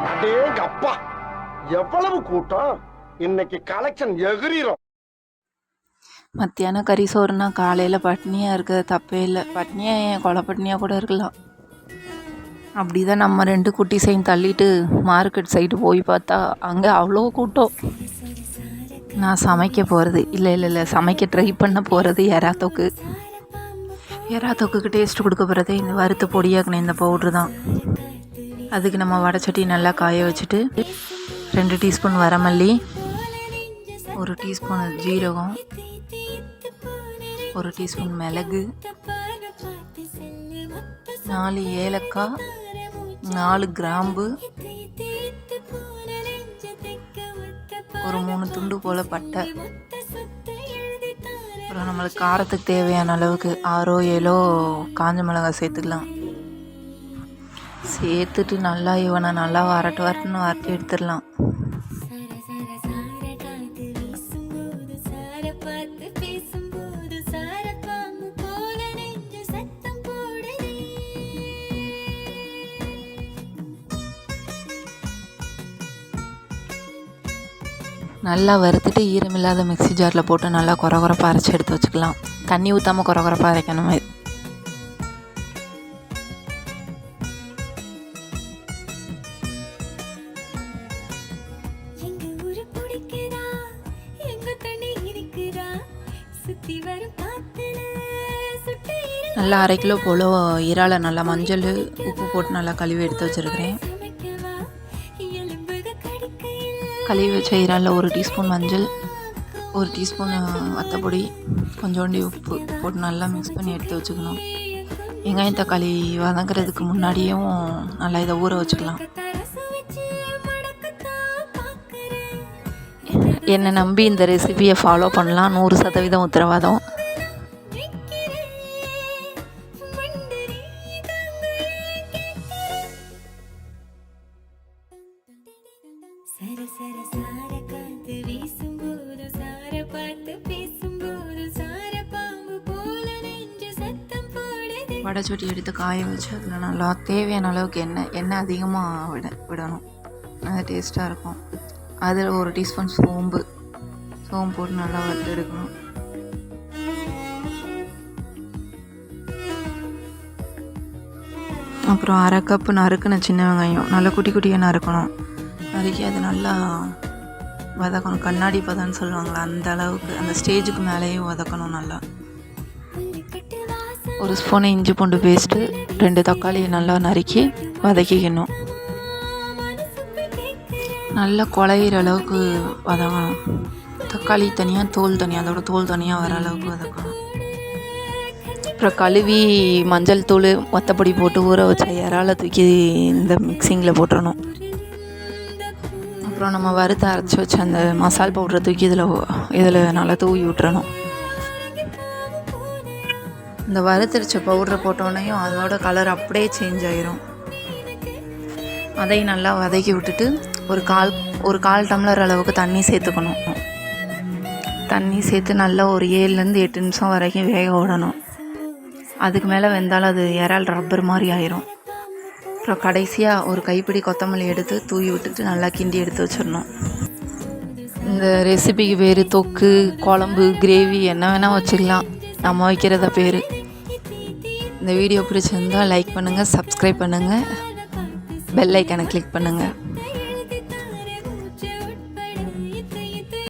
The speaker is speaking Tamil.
அடேங்கப்பா, எவ்வளவு கூட்டம்! இன்னைக்கு கலெக்ஷன் எகிரிரும். மத்தியானம் கறி சோறுனா காலையில் பட்னியாக இருக்கிறது தப்பே இல்லை. பட்னியாக ஏன் கொலை பட்னியாக கூட இருக்கலாம். அப்படி தான் நம்ம 2 குட்டி சைன் தள்ளிட்டு மார்க்கெட் சைடு போய் பார்த்தா அங்கே அவ்வளோ கூட்டம். நான் சமைக்க போகிறது இல்லை சமைக்க ட்ரை பண்ண போகிறது எறா தொக்கு. எறா தொக்குக்கு டேஸ்ட் கொடுக்க போகிறது இந்த வறுத்து பொடியாக்குன இந்த பவுட்ரு தான். அதுக்கு நம்ம வடைச்சட்டி நல்லா காய வச்சுட்டு 2 டீஸ்பூன் வரமல்லி, 1 டீஸ்பூன் ஜீரகம், 1 டீஸ்பூன் மிளகு, 4 ஏலக்காய், 4 கிராம்பு, ஒரு 3 துண்டு போல் பட்டை, அப்புறம் நம்மளுக்கு காரத்துக்கு தேவையான அளவுக்கு 6 7 காஞ்ச மிளகாய் சேர்த்துக்கலாம். சேர்த்துட்டு நல்லா இவனை நல்லா வரட்டுன்னு வரட்டி எடுத்துடலாம். நல்லா வறுத்துட்டு ஈரமில்லாத மிக்ஸி ஜாரில் போட்டு நல்லா கொரகொரப்பாக அரைச்சி எடுத்து வச்சுக்கலாம். தண்ணி ஊற்றாமல் கொரகொரப்பாக அரைக்கணும். நல்லா 1/2 கிலோ போல் இறாலை நல்லா மஞ்சள் உப்பு போட்டு நல்லா கழுவி எடுத்து வச்சுருக்கிறேன். கழுவி வச்ச இறாலில் 1 டீஸ்பூன் மஞ்சள், 1 டீஸ்பூன் வத்தப்பொடி, கொஞ்சோண்டி உப்பு போட்டு நல்லா மிக்ஸ் பண்ணி எடுத்து வச்சுக்கணும். வெங்காயம் தக்காளி வதங்குறதுக்கு முன்னாடியும் நல்லா இதை ஊற வச்சுக்கலாம். என்னை நம்பி இந்த ரெசிபியை ஃபாலோ பண்ணலாம். 100% உத்தரவாதம். வடைச்சட்டி எடுத்து காய வச்சு அதில் நல்லா தேவையான அளவுக்கு எண்ணெய் அதிகமாக விடணும். அது டேஸ்ட்டாக இருக்கும். அதில் 1 டீஸ்பூன் சோம்பு போட்டு நல்லா வறுத்து எடுக்கணும். அப்புறம் 1/2 கப்பு நறுக்குன சின்ன வெங்காயம் நல்லா குட்டி குட்டியாக நறுக்கணும். நறுக்கி அது நல்லா வதக்கணும். கண்ணாடி பதம்னு சொல்லுவாங்களா, அந்த அளவுக்கு அந்த ஸ்டேஜுக்கு மேலேயும் வதக்கணும். நல்லா 1 ஸ்பூன் இஞ்சி பூண்டு பேஸ்ட்டு, 2 தக்காளியை நல்லா நறுக்கி வதக்கிக்கணும். நல்லா குழையிற அளவுக்கு வதக்கணும். தக்காளி தனியாக தோல் தனியாக, அதோட தோல் தனியாக வர அளவுக்கு வதக்கணும். அப்புறம் கழுவி மஞ்சள் தூள் வத்தப்பொடி போட்டு ஊற வச்ச இறாலை தூக்கி இந்த மிக்சிங்கில் போட்டுறணும். அப்புறம் நம்ம வறுத்து அரைச்சி வச்ச அந்த மசால் பவுடரை தூக்கி இதில் நல்லா தூவி விட்டுறணும். இந்த வறுத்தரிச்ச பவுடரை போட்டோன்னையும் அதோட கலர் அப்படியே சேஞ்ச் ஆயிரும். அதையும் நல்லா வதக்கி விட்டுட்டு ஒரு கால் டம்ளர் அளவுக்கு தண்ணி சேர்த்துக்கணும். தண்ணி சேர்த்து நல்லா ஒரு 7லேருந்து 8 நிமிஷம் வரைக்கும் வேக விடணும். அதுக்கு மேலே வெந்தாலும் அது இறால் ரப்பர் மாதிரி ஆயிரும். அப்புறம் கடைசியாக ஒரு கைப்பிடி கொத்தமல்லி எடுத்து தூவி விட்டுட்டு நல்லா கிண்டி எடுத்து வச்சிடணும். இந்த ரெசிபிக்கு பேர் தொக்கு, குழம்பு, கிரேவி என்ன வேணால் வச்சுக்கலாம். நம்ம வைக்கிறத பேர். இந்த வீடியோ பிடிச்சிருந்தால் லைக் பண்ணுங்கள், சப்ஸ்கிரைப் பண்ணுங்கள், பெல் ஐக்கானை கிளிக் பண்ணுங்கள்.